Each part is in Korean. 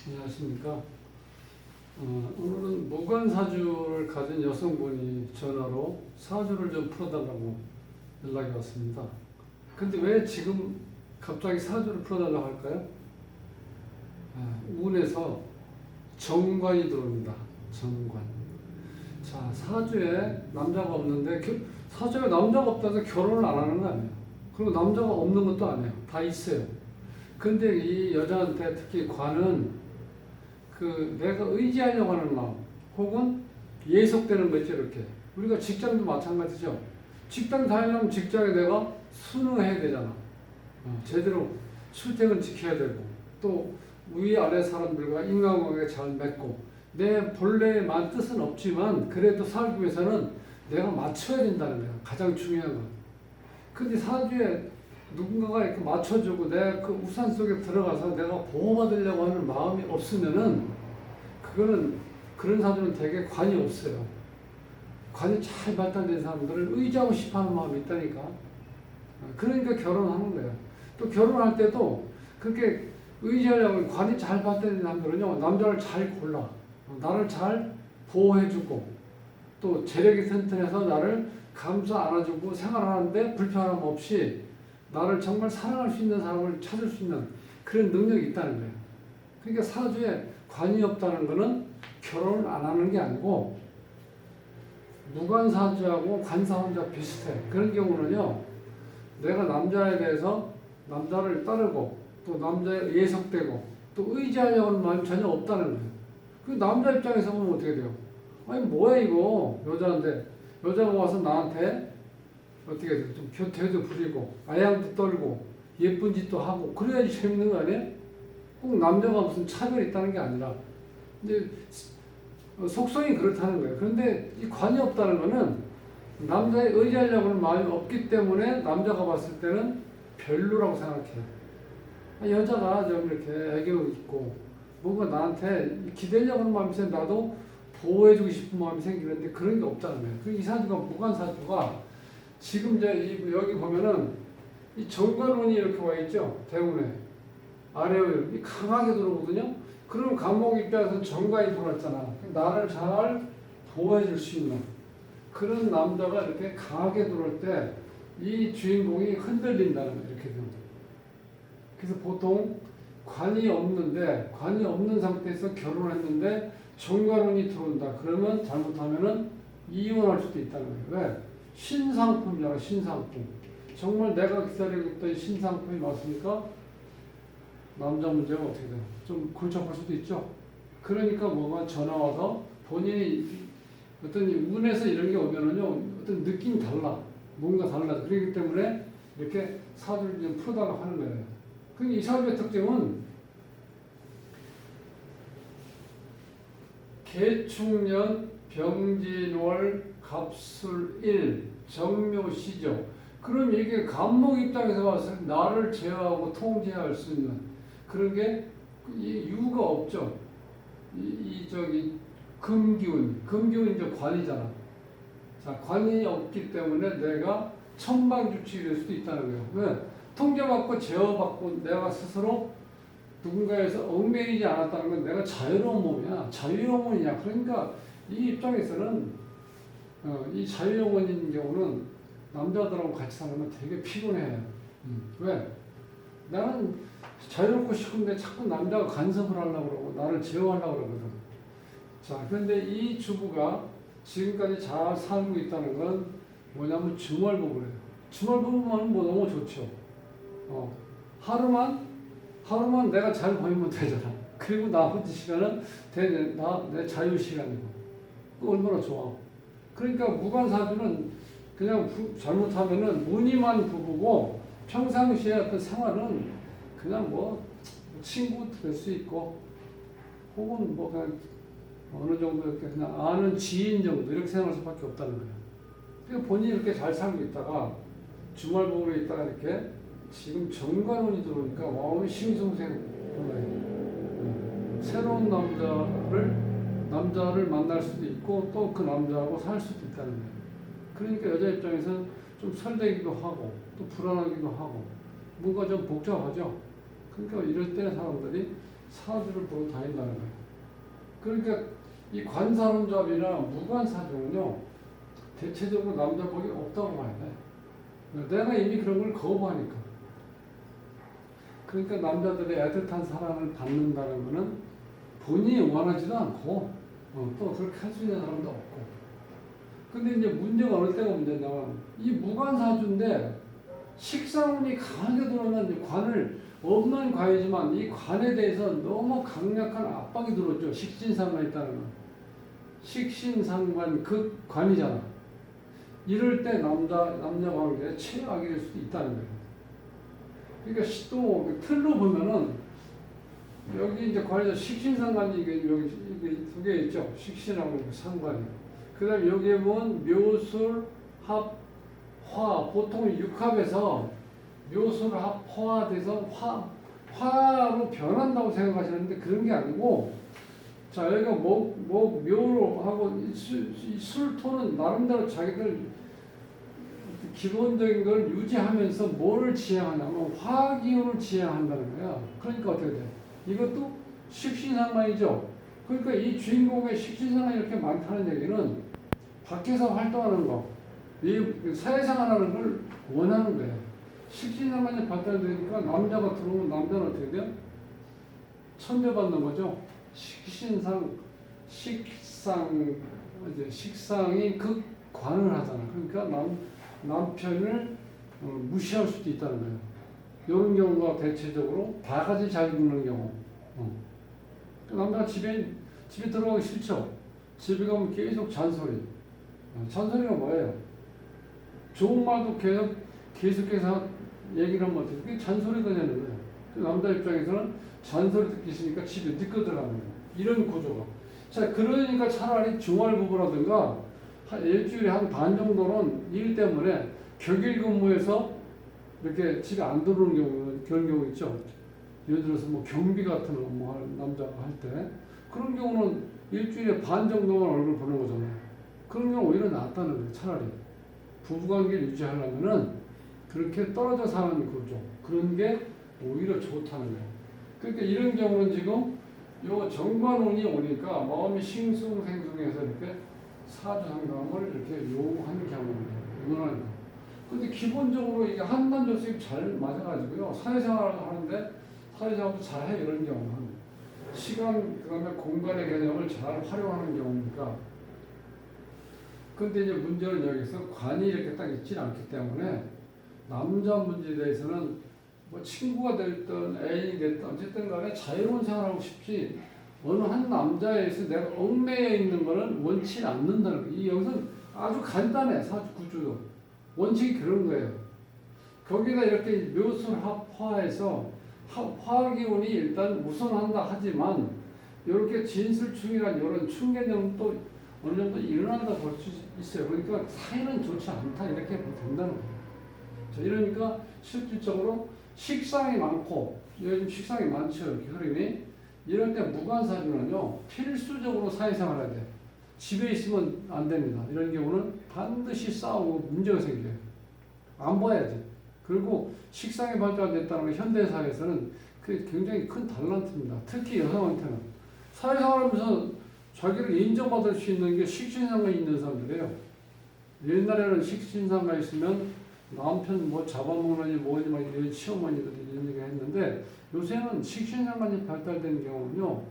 안녕하십니까. 오늘은 무관사주를 가진 여성분이 전화로 사주를 좀 풀어달라고 연락이 왔습니다. 근데 왜 지금 갑자기 사주를 풀어달라고 할까요? 운에서 정관이 들어옵니다. 정관. 자, 사주에 남자가 없는데, 사주에 남자가 없다고 해서 결혼을 안 하는 거 아니에요. 그리고 남자가 없는 것도 아니에요. 다 있어요. 근데 이 여자한테 특히 관은 내가 의지하려고 하는 마음, 혹은 예속되는 거죠, 이렇게. 우리가 직장도 마찬가지죠. 직장 다니려면 직장에 내가 순응해야 되잖아. 제대로 출퇴근 지켜야 되고, 또 위아래 사람들과 인간관계 잘 맺고, 내 본래의 뜻은 없지만, 그래도 살기 위해서는 내가 맞춰야 된다는 거야. 가장 중요한 건. 근데 사주에 누군가가 이렇게 맞춰주고 내가 그 우산 속에 들어가서 내가 보호받으려고 하는 마음이 없으면은 그거는 그런 사주는 되게 관이 없어요. 관이 잘 발달된 사람들은 의지하고 싶어하는 마음이 있다니까. 그러니까 결혼하는 거예요. 또 결혼할 때도 그렇게 의지하려고 관이 잘 발달된 사람들은요, 남자를 잘 골라. 나를 잘 보호해주고 또 재력이 튼튼해서 나를 감싸 안아주고 생활하는데 불편함 없이 나를 정말 사랑할 수 있는 사람을 찾을 수 있는 그런 능력이 있다는 거예요. 그러니까 사주에 관이 없다는 것은 결혼을 안 하는 게 아니고, 무관사주하고 관사혼자 비슷해. 그런 경우는요, 내가 남자에 대해서 남자를 따르고 또 남자에 예속되고 또 의지하려고 하는 마음이 전혀 없다는 거예요. 그 남자 입장에서 보면 어떻게 돼요? 아니 뭐야 이거, 여자인데 여자가 와서 나한테 어떻게 좀 곁에도 부리고 아양도 떨고 예쁜 짓도 하고 그래야지 재밌는 거 아니에요? 꼭 남자가 무슨 차별이 있다는 게 아니라, 이제 속성이 그렇다는 거예요. 그런데 이 관이 없다는 거는 남자에 의지하려고 하는 마음이 없기 때문에 남자가 봤을 때는 별로라고 생각해요. 여자가 좀 이렇게 애교 있고 뭔가 나한테 기대려고 하는 마음이 있어요. 나도 보호해주고 싶은 마음이 생기는데 그런 게 없다는 거예요. 이 사주가 무관사주가 지금 이제 여기 보면은 이 정관운이 이렇게 와 있죠. 대운에 아래에 강하게 들어오거든요. 그럼 간목 입장에서는 정관이 들어왔잖아. 나를 잘 보호해줄 수 있는 그런 남자가 이렇게 강하게 들어올 때 이 주인공이 흔들린다는 거예요. 이렇게 되면. 그래서 보통 관이 없는 상태에서 결혼했는데 정관운이 들어온다. 그러면 잘못하면은 이혼할 수도 있다는 거예요. 왜? 신상품이잖아, 신상품. 정말 내가 기다리고 있던 신상품이 왔으니까 남자 문제가 어떻게 돼요? 좀 골치 아플 수도 있죠. 그러니까 뭐가 전화 와서 본인이 어떤 운에서 이런 게 오면은요, 어떤 느낌이 달라. 뭔가 달라. 그렇기 때문에 이렇게 사주를 좀 풀어달라고 하는 거예요. 이 사주의 특징은 개축년, 병진월, 갑술일, 정묘시죠. 그럼 이게 간목 입장에서 봤을 때 나를 제어하고 통제할 수 있는 그런 게 유가 없죠. 금기운 이제 관이잖아. 자, 관이 없기 때문에 내가 천방주축이 될 수도 있다는 거예요. 왜? 통제받고 제어받고 내가 스스로 누군가에서 얽매이지 않았다는 건 내가 자유로운 몸이야. 자유영혼이냐. 그러니까 이 입장에서는 이 자유영혼인 경우는 남자들하고 같이 사는 되게 피곤해. 왜? 나는 자유롭고 싶은데 자꾸 남자가 간섭을 하려고 그러고 나를 제어하려고 그러거든. 자, 그런데 이 주부가 지금까지 잘 살고 있다는 건 뭐냐면 주말부부래요. 주말부부만 뭐 너무 좋죠. 하루만 내가 잘 보이면 되잖아. 그리고 나머지 시간은 내 자유 시간이고. 그 얼마나 좋아. 그러니까 무관사주는 그냥 잘못하면은 무늬만 부부고 평상시에 어떤 생활은 그냥 뭐 친구 될 수 있고 혹은 뭐 그냥 어느 정도 이렇게 그냥 아는 지인 정도 이렇게 생각할 수밖에 없다는 거예요. 그러니까 본인이 이렇게 잘 살고 있다가 주말부부로 있다가 이렇게 지금 정관운이 들어오니까 마음이 싱숭생 새로운 남자를 만날 수도 있고 또 그 남자하고 살 수도 있다는 거예요. 그러니까 여자 입장에서 좀 설레기도 하고 또 불안하기도 하고 뭔가 좀 복잡하죠. 그러니까 이럴 때 사람들이 사주를 보러 다닌다는 거예요. 그러니까 이 관사론잡이나 무관사주는요, 대체적으로 남자 복이 없다고 봐야 돼. 내가 이미 그런 걸 거부하니까. 그러니까 남자들의 애틋한 사랑을 받는다는 거는 본인이 원하지도 않고, 또 그렇게 할 수 있는 사람도 없고. 근데 이제 문제가 어느 때가 문제냐면, 이 무관사주인데, 식상운이 강하게 들어오는 관을, 없는 관이지만 이 관에 대해서 너무 강력한 압박이 들어오죠. 식신상관이 있다는 건. 식신상관 극관이잖아. 이럴 때 남녀 관계에 최악이 될 수도 있다는 거예요. 그러니까 또 틀로 보면은 여기 이제 관에서 식신상관이 이게 여기 두 개 있죠. 식신하고 상관이. 그다음에 여기에 보면 묘술 합 화, 보통 육합에서 묘술 합 화돼서 화로 변한다고 생각하시는데 그런 게 아니고, 자 여기가 묘로 하고 이 술토는 나름대로 자기들 기본적인 걸 유지하면서 뭐를 지향하냐면 화기운을 지향한다는 거야. 그러니까 어떻게 돼? 이것도 식신상관이죠. 그러니까 이 주인공의 식신상관이 이렇게 많다는 얘기는 밖에서 활동하는 거, 이 사회생활하는 걸 원하는 거예요. 식신상관이 발달되니까 남자가 들어오면 남자는 어떻게 돼요? 천대받는 거죠. 식상이 극관을 하잖아. 그러니까 남편을 무시할 수도 있다는 거예요. 이런 경우가 대체적으로 바가지 잘 굽는 경우. 남자가 집에 들어가기 싫죠. 집에 가면 계속 잔소리. 잔소리가 뭐예요? 좋은 말도 계속해서 얘기를 하면 어떻게 그게 잔소리가 되는 거예요. 남자 입장에서는 잔소리 듣기 싫으니까 집에 늦게 들어가는 거예요. 이런 구조가. 자, 그러니까 차라리 주말부부라든가 일주일에 한 반 정도는 일 때문에 격일 근무해서 이렇게 집에 안 들어오는 경우, 그런 경우 있죠. 예를 들어서 뭐 경비 같은 업무 남자가 할 때, 그런 경우는 일주일에 반 정도만 얼굴 보는 거잖아요. 그런 경우 오히려 낫다는 거예요, 차라리. 부부관계를 유지하려면은 그렇게 떨어져 사는 구조, 그런 게 오히려 좋다는 거예요. 그러니까 이런 경우는 지금 요 정관운이 오니까 마음이 싱숭생숭해서 이렇게 사주 상담을 이렇게 요구하는 경우입니다. 근데 기본적으로 이게 한단조수입 잘 맞아가지고요. 사회생활을 하는데 사회생활도 잘해 이런 경우는 시간 그다음에 공간의 개념을 잘 활용하는 경우니까. 근데 이제 문제는 여기서 관이 이렇게 딱 있지 않기 때문에 남자 문제에 대해서는 뭐 친구가 됐든 애인이 됐든 어쨌든 간에 자유로운 생활하고 싶지 어느 한 남자에서 내가 얽매여 있는 거는 원치 않는다는 거예요. 이 여기서는 아주 간단해. 사주 구조도. 원칙이 그런 거예요. 거기다 이렇게 묘술합화해서 화기운이 일단 우선한다 하지만 이렇게 진술충이란 이런 충개념도 어느 정도 일어난다고 볼 수 있어요. 그러니까 사이는 좋지 않다 이렇게 보면 된다는 거예요. 자, 이러니까 실질적으로 식상이 많고 요즘 식상이 많죠. 이렇게 흐름이. 이럴 때 무관사주는요 필수적으로 사회생활해야 돼. 집에 있으면 안 됩니다. 이런 경우는 반드시 싸우고 문제가 생겨요. 안 봐야지. 그리고 식상이 발달됐다는 건 현대사회에서는 그게 굉장히 큰 달란트입니다. 특히 여성한테는. 사회생활하면서 자기를 인정받을 수 있는 게 식신상관이 있는 사람들이에요. 옛날에는 식신상관이 있으면 남편 뭐 잡아먹느니 뭐니 막 이런 시어머니들이 이런 얘기 했는데 요새는 식신상관이 발달된 경우는요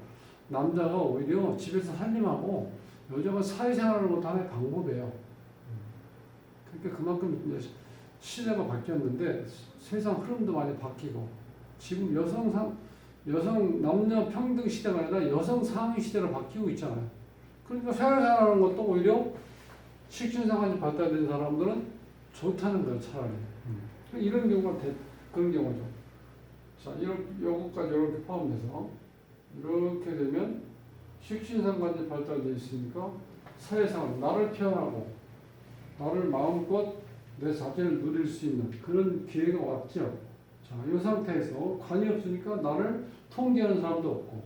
남자가 오히려 집에서 살림하고 여자가 사회생활을 못하는 방법이에요. 그러니까 그만큼 이제 시대가 바뀌었는데 세상 흐름도 많이 바뀌고 지금 남녀 평등 시대가 아니라 여성 상위 시대로 바뀌고 있잖아요. 그러니까 사회생활하는 것도 오히려 식신상관이 발달된 사람들은 좋다는 거예요, 차라리. 이런 경우가 그런 경우죠. 자, 요것까지 이렇게 포함돼서 이렇게 되면 식신상관이 발달되어 있으니까 사회생활, 나를 표현하고 나를 마음껏 내 자신을 누릴 수 있는 그런 기회가 왔죠. 자, 이 상태에서 관이 없으니까 나를 통제하는 사람도 없고.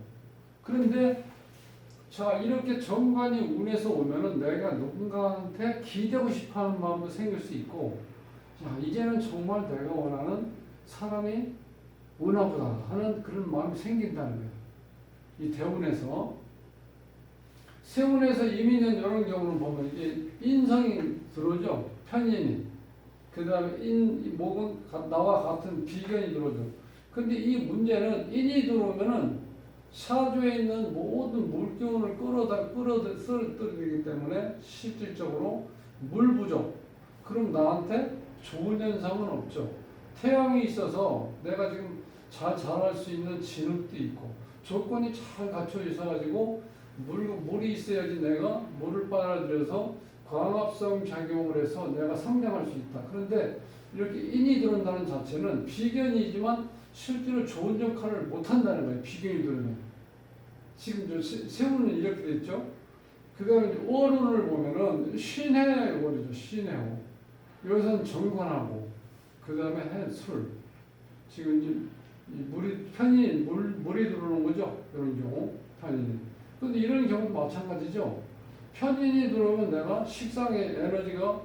그런데 자, 이렇게 정관이 운에서 오면은 내가 누군가한테 기대고 싶어 하는 마음도 생길 수 있고, 자, 이제는 정말 내가 원하는 사람이 오나 보다 하는 그런 마음이 생긴다는 거예요. 이 대운에서 세운에서 이민년 이런 경우는 보면 이게 인성이 들어오죠. 편인이. 그 다음에 목은 나와 같은 비견이 들어오죠. 근데 이 문제는 인이 들어오면은 사주에 있는 모든 물기운을 끌어들이기 때문에 실질적으로 물 부족. 그럼 나한테 좋은 현상은 없죠. 태양이 있어서 내가 지금 잘 자랄 수 있는 진흙도 있고 조건이 잘 갖춰져 있어가지고 물이 있어야지 내가 물을 빨아들여서 광합성 작용을 해서 내가 성장할 수 있다. 그런데 이렇게 인이 들어온다는 자체는 비견이지만 실제로 좋은 역할을 못한다는 거예요. 비견이 들어오면. 지금 세운은 이렇게 됐죠. 그 다음에 월운을 보면은 신해월이죠. 신해월. 여기서는 정관하고 그 다음에 해술. 지금 이제 물이 들어오는 거죠. 이런 경우 편인이. 근데 이런 경우도 마찬가지죠. 편인이 들어오면 내가 식상의 에너지가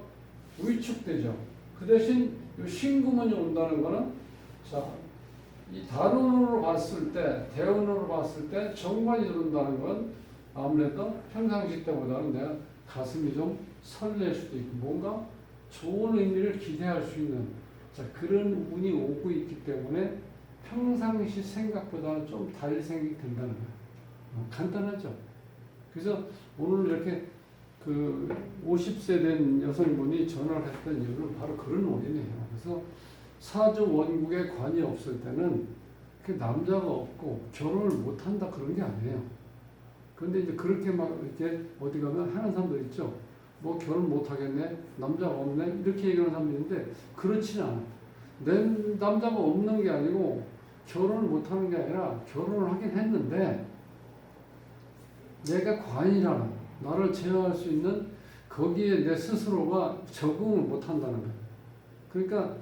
위축되죠. 그 대신 이 신금운이 온다는 거는 자, 이 다운으로 봤을 때, 대운으로 봤을 때 정관이 들어온다는 건 아무래도 평상시 때보다는 내가 가슴이 좀 설렐 수도 있고 뭔가 좋은 의미를 기대할 수 있는 자, 그런 운이 오고 있기 때문에 평상시 생각보다는 좀 달 생각이 든다는 거예요. 간단하죠. 그래서 오늘 이렇게 그 50세 된 여성분이 전화를 했던 이유는 바로 그런 원인이에요. 그래서 사주 원국에 관이 없을 때는 그 남자가 없고 결혼을 못 한다 그런 게 아니에요. 그런데 이제 그렇게 막 이렇게 어디 가면 하는 사람들 있죠. 뭐 결혼 못 하겠네, 남자가 없네 이렇게 얘기하는 사람도 있는데 그렇지는 않아. 내 남자가 없는 게 아니고 결혼을 못 하는 게 아니라 결혼을 하긴 했는데 내가 관이라는 나를 제어할 수 있는 거기에 내 스스로가 적응을 못 한다는 거예요. 그러니까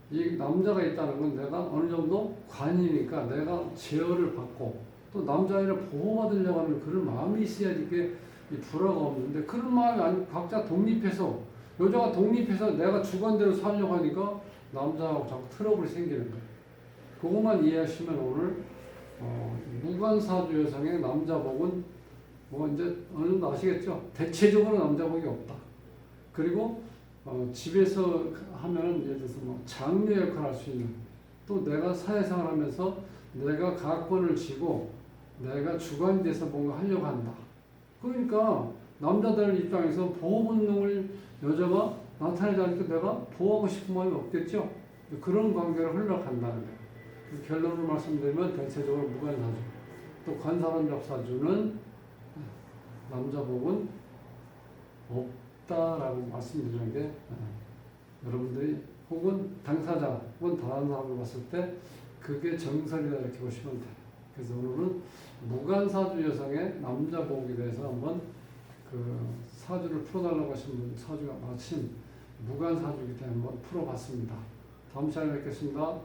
이 남자가 있다는 건 내가 어느 정도 관이니까 내가 제어를 받고 또 남자아이를 보호받으려고 하는 그런 마음이 있어야지 이게 불화가 없는데 그런 마음이 아니고 각자 독립해서 여자가 독립해서 내가 주관대로 살려고 하니까 남자하고 자꾸 트러블이 생기는 거예요. 그것만 이해하시면 오늘 무관사주 여성의 남자복은 뭐 이제 어느 정도 아시겠죠? 대체적으로 남자복이 없다. 그리고 집에서 하면 예를 들어서 뭐 장녀 역할을 할 수 있는 또 내가 사회생활 하면서 내가 가권을 쥐고 내가 주관이 돼서 뭔가 하려고 한다. 그러니까 남자들 입장에서 보호 본능을 여자가 나타내지 않으니까 내가 보호하고 싶은 마음이 없겠죠. 그런 관계를 흘러간다는 거예요. 결론을 말씀드리면 대체적으로 무관사주 또 관사론적 사주는 남자복은 없다라고 말씀드리는 게 여러분들이 혹은 당사자 혹은 다른 사람을 봤을 때 그게 정설이다 이렇게 보시면 돼요. 그래서 오늘은 무관사주 여성의 남자복에 대해서 한번 그 사주를 풀어달라고 하신 분 사주가 마침 무관사주이기 때문에 한번 풀어봤습니다. 다음 시간에 뵙겠습니다.